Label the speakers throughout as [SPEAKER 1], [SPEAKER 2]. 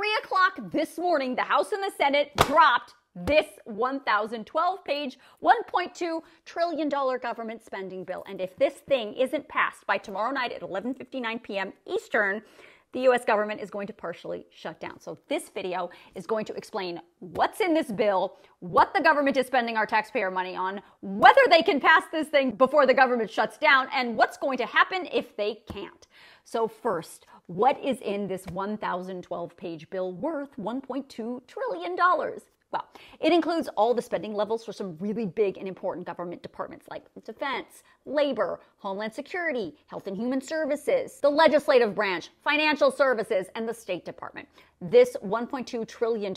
[SPEAKER 1] 3 o'clock this morning, the House and the Senate dropped this 1,012-page, $1.2 trillion government spending bill. And if this thing isn't passed by tomorrow night at 11:59 p.m. Eastern, the U.S. government is going to partially shut down. So this video is going to explain what's in this bill, what the government is spending our taxpayer money on, whether they can pass this thing before the government shuts down, and what's going to happen if they can't. So first, what is in this 1,012-page bill worth $1.2 trillion? Well, it includes all the spending levels for some really big and important government departments like defense, labor, homeland security, health and human services, the legislative branch, financial services, and the State Department. This $1.2 trillion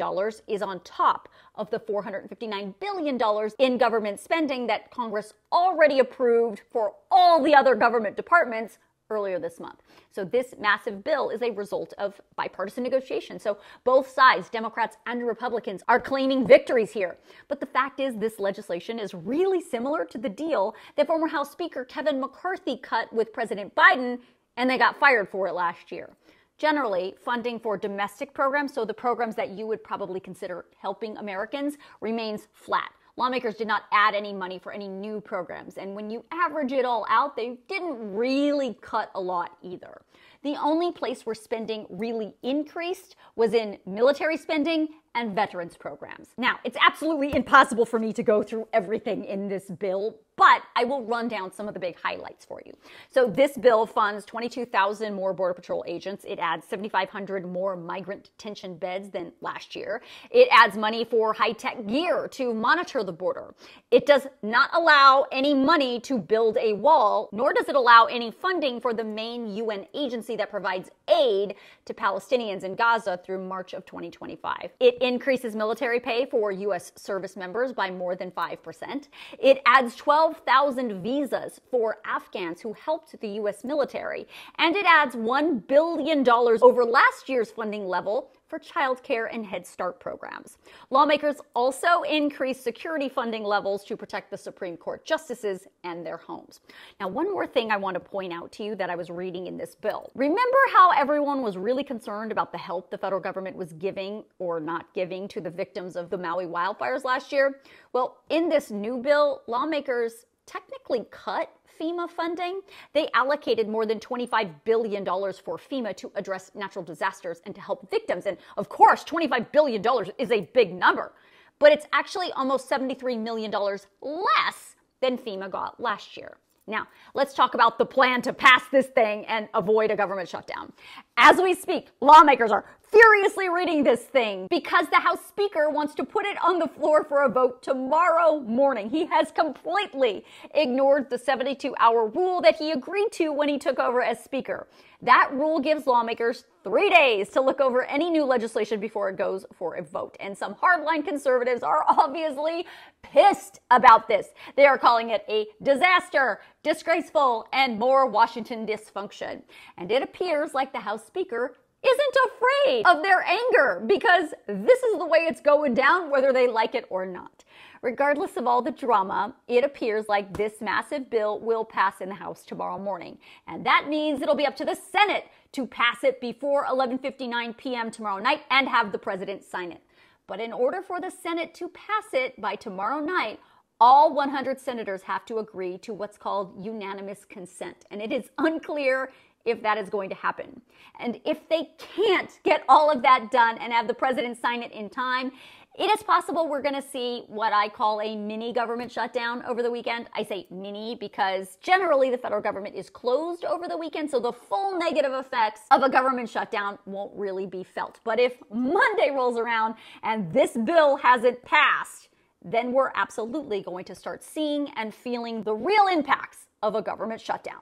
[SPEAKER 1] is on top of the $459 billion in government spending that Congress already approved for all the other government departments earlier this month. So this massive bill is a result of bipartisan negotiation. So both sides, Democrats and Republicans, are claiming victories here. But the fact is, this legislation is really similar to the deal that former House Speaker Kevin McCarthy cut with President Biden, and they got fired for it last year. Generally, funding for domestic programs, so the programs that you would probably consider helping Americans, remains flat. Lawmakers did not add any money for any new programs, and when you average it all out, they didn't really cut a lot either. The only place where spending really increased was in military spending and veterans programs. Now, it's absolutely impossible for me to go through everything in this bill, but I will run down some of the big highlights for you. So this bill funds 22,000 more Border Patrol agents. It adds 7,500 more migrant detention beds than last year. It adds money for high-tech gear to monitor the border. It does not allow any money to build a wall, nor does it allow any funding for the main UN agency that provides aid to Palestinians in Gaza through March of 2025. It increases military pay for U.S. service members by more than 5%. It adds 12,000 visas for Afghans who helped the U.S. military. And it adds $1 billion over last year's funding level for child care and Head Start programs. Lawmakers also increased security funding levels to protect the Supreme Court justices and their homes. Now, one more thing I want to point out to you that I was reading in this bill. Remember how everyone was really concerned about the help the federal government was giving or not giving to the victims of the Maui wildfires last year? Well, in this new bill, lawmakers technically cut FEMA funding. They allocated more than $25 billion for FEMA to address natural disasters and to help victims. And of course, $25 billion is a big number, but it's actually almost $73 million less than FEMA got last year. Now, let's talk about the plan to pass this thing and avoid a government shutdown. As we speak, lawmakers are furiously reading this thing because the House Speaker wants to put it on the floor for a vote tomorrow morning. He has completely ignored the 72-hour rule that he agreed to when he took over as Speaker. That rule gives lawmakers 3 days to look over any new legislation before it goes for a vote. And some hardline conservatives are obviously pissed about this. They are calling it a disaster, disgraceful, and more Washington dysfunction. And it appears like the House Speaker isn't afraid of their anger because this is the way it's going down, whether they like it or not. Regardless of all the drama, it appears like this massive bill will pass in the House tomorrow morning. And that means it'll be up to the Senate to pass it before 11:59 p.m. tomorrow night and have the president sign it. But in order for the Senate to pass it by tomorrow night, all 100 senators have to agree to what's called unanimous consent. And it is unclear if that is going to happen. And if they can't get all of that done and have the president sign it in time, it is possible we're going to see what I call a mini government shutdown over the weekend. I say mini because generally the federal government is closed over the weekend, so the full negative effects of a government shutdown won't really be felt. But if Monday rolls around and this bill hasn't passed, then we're absolutely going to start seeing and feeling the real impacts of a government shutdown.